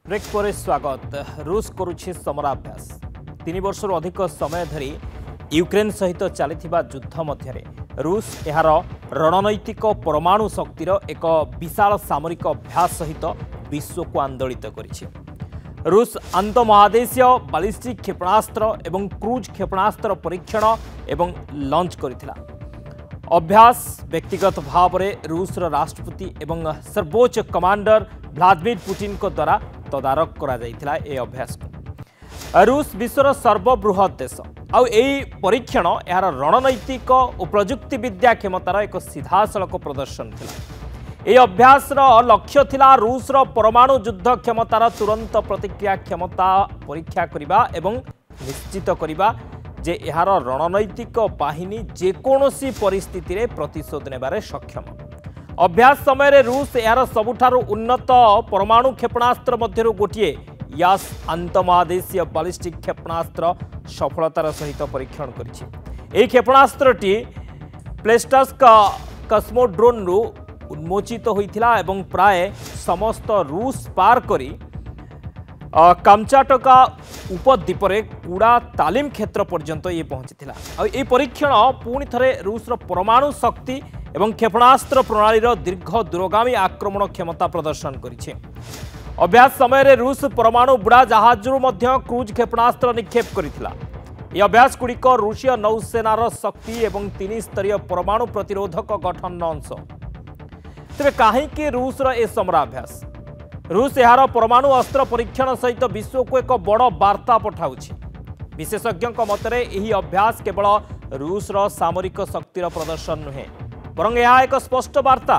Break पर स्वागत। रूस करुछि समराभ्यास। 3 वर्षर अधिक समय धरी यूक्रेन सहित चलता युद्ध मध्य रूस यार रणनैतिक परमाणु शक्तिर एक विशाल सामरिक अभ्यास सहित विश्व को आंदोलित करिछि। रूस आंतमहादेशीय बालिस्टिक क्षेपणास्त्र एवं क्रूज क्षेपणास्त्र परीक्षण एवं लॉन्च करिथिला। अभ्यास व्यक्तिगत भाव में रूसर राष्ट्रपति एवं सर्वोच्च कमांडर व्लादिमीर पुतिन को द्वारा तदारक करा जायतिला। ए अभ्यास को रूस विश्वर सर्वबृहत देश आउ एई परीक्षण यार रणनैतिक और प्रजुक्ति विद्या क्षमतार एक सीधासलख प्रदर्शन थिला। ए अभ्यास लक्ष्य थिला रूसर परमाणु युद्ध क्षमतार तुरंत प्रतिक्रिया क्षमता परीक्षा करिबा एवं निश्चित करिबा जे यार रणनैतिक बाहिनी जेकोसी परिस्थिति रे प्रतिशोध नेबारे सक्षम। अभ्यास समय रूस यार सबुठारु उन्नत परमाणु क्षेपणास्त्र मध्यरु गोटिए यास आंतमहादेशीय बालिस्टिक क्षेपणास्त्र सफलतार सहित परीक्षण करिछि। एही क्षेपणास्त्रटी प्लेस्टस्क कस्मोड्रोन रु उन्मोचित होइथिला एवं प्राय समस्त रूस पार करी कामचाटका उपद्वीपरे कूड़ा तालीम क्षेत्र पर्यंत ये पहुंची। परीक्षण पुणी थे रूसर परमाणु शक्ति एवं क्षेपणास्त्र प्रणालीर दीर्घ दूरगामी आक्रमण क्षमता प्रदर्शन करिछि। अभ्यास समय रूस परमाणु बुड़ा जहाजरू क्रूज क्षेपणास्त्र निक्षेप करिथिला। यह अभ्यास गुड़िक रूसीय नौसेनार शक्ति एवं 3 स्तरीय परमाणु प्रतिरोधक गठन अंश। तेरे कहीं रूसर ए समराभ्यास रूस यार परमाणु अस्त्र परीक्षण सहित विश्व को एक बड़ वार्ता पठाउछि। विशेषज्ञों मतरे यही अभ्यास केवल रूसर सामरिक शक्तिर प्रदर्शन नुहे बरं यह एक स्पष्ट वार्ता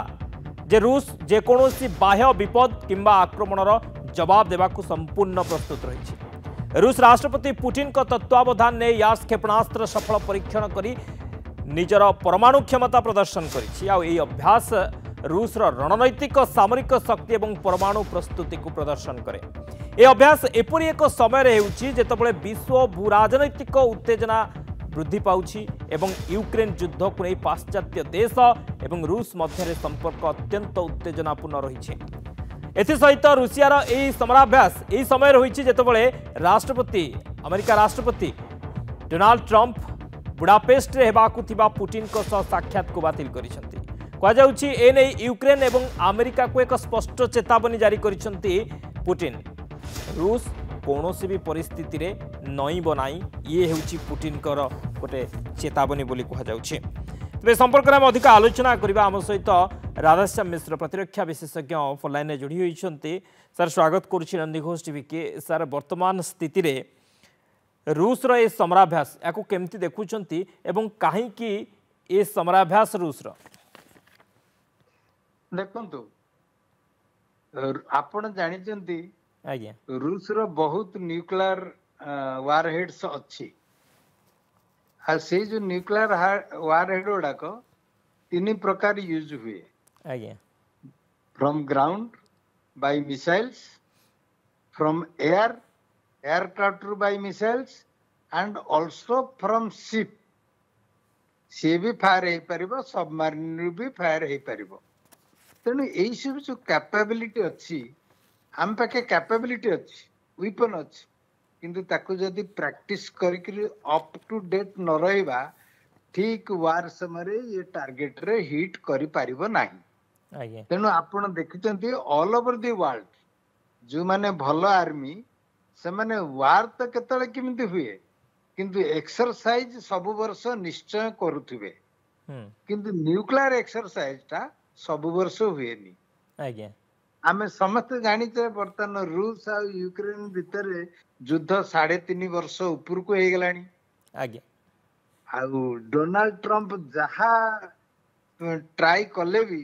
जे रूस जेकोसी बाह्य विपद किंबा आक्रमणर जवाब देवाकू संपूर्ण प्रस्तुत रही। रूस राष्ट्रपति पुतिन को तत्वावधान ने यास क्षेपणास्त्र सफल परीक्षण करी निजर परमाणु क्षमता प्रदर्शन करी। अभ्यास रूसर रणनैतिक सामरिक शक्ति एवं परमाणु प्रस्तुति को प्रदर्शन करे। यह अभ्यास एपरी एक समय जेतबळे विश्व भूराजनैतिक उत्तेजना वृद्धि पाउछि एवं यूक्रेन युद्ध को नहीं पाश्चात्य देश एवं रूस मध्य संपर्क अत्यंत उत्तेजनापूर्ण रही। एसहित रूसियार यही समराभ्यास यही समय रही जेतबळे राष्ट्रपति अमेरिका राष्ट्रपति डोनाल्ड ट्रंप बुडापेस्ट रे हेबाकु थिबा पुतिन को साक्षात को बातिल करिसेंती। कहुच्छी एने यूक्रेन एवं अमेरिका को एक स्पष्ट चेतावनी जारी करिसेंती पुतिन। रूस कौनसी भी परिस्थिति रे नई बनाई ये हेउची पुतिन कर गोटे चेतावनी बोली कहुच्छे। तेज संपर्क में अधिक आलोचना करबा आम सहित राधाश्याम मिश्र प्रतिरक्षा विशेषज्ञ फोनलाइन जोड़ी होती। सर स्वागत करुच्ची नंदीघोष टीवी के। सर वर्तमान स्थिति रे रूसर ए समराभ्यास या केमती देखुंती एवं कहीं ए समराभ्यास रूसर देखु आपण जानी रूसर बहुत न्यूक्लियर वारहेड्स अच्छी से जो न्यूक्लियर वारहेड गुड़ाक 3 प्रकार यूज हुए। From ground by missiles, from aircraft by missiles and also from ship. Sea भी फायर हो पारिबो, सबमरीन भी फायर हो पारिबो। तेणु यही सब जो कैपेबिलिटी अच्छी आम पाखे कैपेबिलिटी अच्छी वेपन अच्छी किंतु ताकू जदि प्रैक्टिस करके अप टू डेट न रहिबा ठीक वार समय ये टार्गेट रे हिट करि पारिबो नाही। तेणु आपण देखिचंती ऑल ओवर दी वर्ल्ड जो माने भलो आर्मी से माने वार तो केतळे किमिति हुए किंतु एक्सरसाइज सब वर्ष निश्चय करूथिबे किंतु न्यूक्लियर एक्सरसाइज टा सब वर्ष हुए नी। आमे समस्त जानिचे बर्तमान रूस और यूक्रेन भितर युद्ध 3.5 वर्ष ऊपर को हो गलानी। डोनाल्ड ट्रंप जहा ट्राई कले भी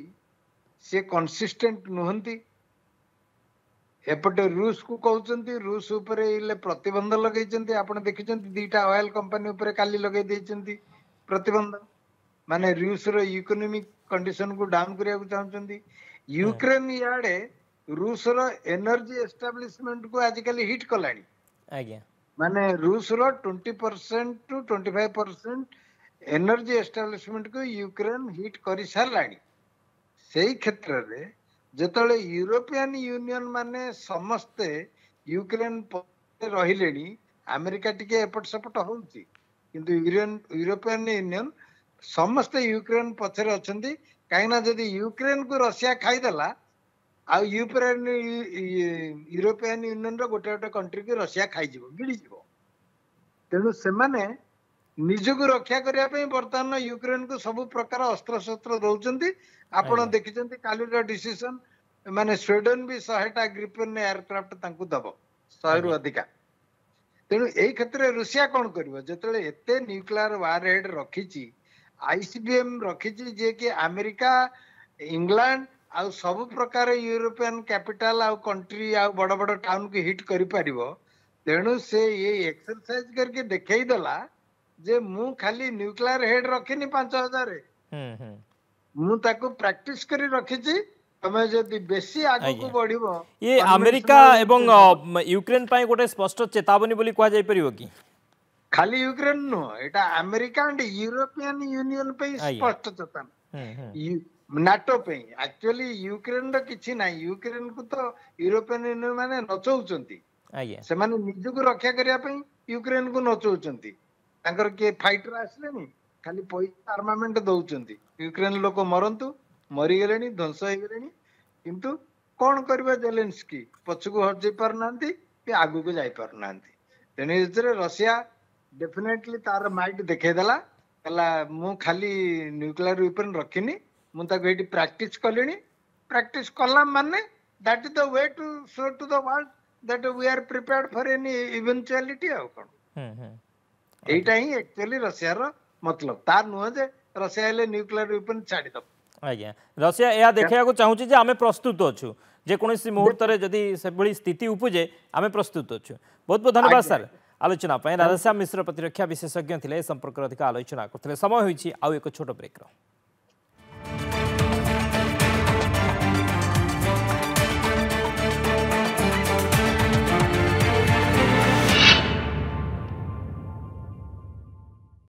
से कंसिस्टेंट नुहंती। एपटे रूस को कहते रूस उपरे इले प्रतिबंध लगे। आपण देखिचंती 2टा ऑयल कंपनी उपरे काली लगे देइचंती प्रतिबंध माने रूस रो इकोनॉमिक कंडीशन को डाउन करिया को चाहचंती। यूक्रेन याडे रूस रो एनर्जी एस्टैब्लिशमेंट को आजिकल हिट कलानी। माने रूस रो 20% टू 25% एनर्जी एस्टैब्लिशमेंट को यूक्रेन हिट करि सारलानी। सेही क्षेत्र रे जेतले यूरोपियन यूनियन माने समस्ते यूक्रेन रही अमेरिका टिके एपट सेपट होउची किंतु यूरोपियन यूनियन समस्त यूक्रेन पछरे अछंती काहे ना जदी यूक्रेन को रशिया खाइदेला आ यूक्रेन यूरोपियन यूनियन रो गोटे गोटे कंट्री को रशिया खाई जीवो गिड़ी जीवो तेनु से माने निजको रक्षा करिया पे वर्तमान यूक्रेन को सब प्रकार अस्त्र शस्त्र दउचंती आपण देखिचंती काली रो डिसीजन माने स्वीडन भी 100टा ग्रिपेन एयरक्राफ्ट तांकू दबो 100 रु अधिका तेणु यही क्षेत्र में रूसिया कौन कर जो एते न्यूक्लियर वार हेड रखी आईसीबीएम रखी जे कि अमेरिका इंग्लैंड आउ सब प्रकार यूरोपियन कैपिटल आउ कंट्री आउ बड़ बड़ टाउन को हिट कर पारिबो तेणु से ये एक्सरसाइज करके देखई दला जे मु खाली न्यूक्लियर हेड रखिनी 5000 मु ताको प्रैक्टिस करी रखी तमे जदि बेसी आगु को बढ़िबो ये अमेरिका एवं यूक्रेन पाई गोटे स्पष्ट चेतावनी बोली कहा जाय परिबो की खाली Ukraine no Etah America and European union पे स्पष्ट चेतावनी नाटो पे एक्चुअली यूक्रेन रो किछि ना यूक्रेन को तो यूरोपियन यूनियन माने नचौचंती से माने निज को रक्षा करिया पे यूक्रेन को नचौचंती तांकर के फाइटर आसलेनी खाली पैसा आर्मामेंट दउचंती यूक्रेन लोक मरंतु मरी गलेनी ध्वंस हो गलेनी किंतु कौन करबे जेलेंस्की पछकु हट पार नांती कि आगु को जाई पार नांती तेने इतरे रशिया डेफिनेटली तार माइट देखे देला कला मु खाली न्यूक्लियर वेपन रखिनी मु ताको एटी प्रैक्टिस कलेनी प्रैक्टिस कला माने that is the way to show to the world that we are prepared for any eventuality आ कोन एटा ही एक्चुअली रशिया रो मतलब तार नुह जे रशिया ले न्यूक्लियर वेपन छाडी दब आज्ञा रशिया यह देखा चाहूँ जे आम प्रस्तुत अच्छु जेकोसी मुहूर्त में जदि से स्थिति उपजे आम प्रस्तुत अच्छु बहुत बहुत धन्यवाद सर आलोचना राधाश्याम मिश्र प्रतिरक्षा विशेषज्ञ थे संपर्क अधिक आलोचना करते समय होती आउ एक छोट ब्रेक।